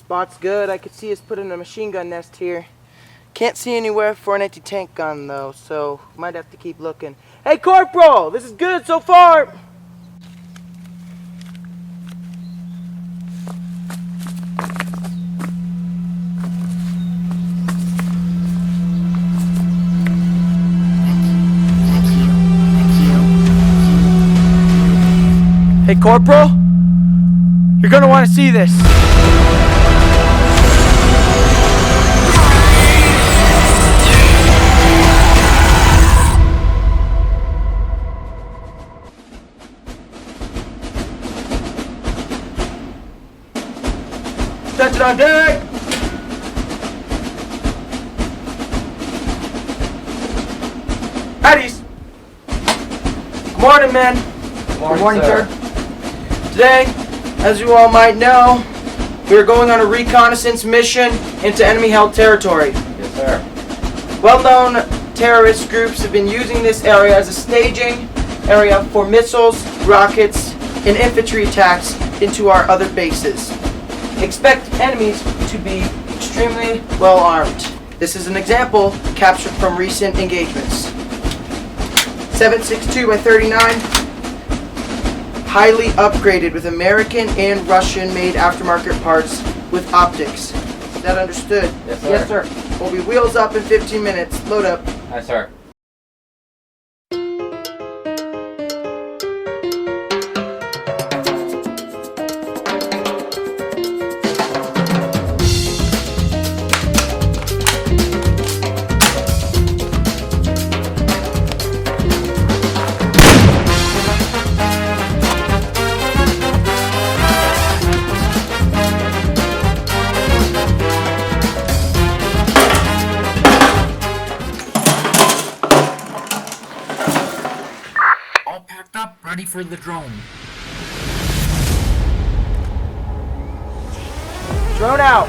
Spot's good. I could see us putting a machine gun nest here. Can't see anywhere for an anti-tank gun though, so might have to keep looking. Hey Corporal, this is good so far. Hey Corporal, you're gonna want to see this. Attention on deck! Addies! Good morning, men. Good morning, sir. Today, as you all might know, we are going on a reconnaissance mission into enemy-held territory. Yes, sir. Well-known terrorist groups have been using this area as a staging area for missiles, rockets, and infantry attacks into our other bases. Expect enemies to be extremely well armed. This is an example captured from recent engagements. 7.62 by 39, highly upgraded with American and Russian made aftermarket parts with optics. Is that understood? Yes, sir. Yes, sir. We'll be wheels up in 15 minutes. Load up. Aye, sir. All packed up, ready for the drone. Drone out.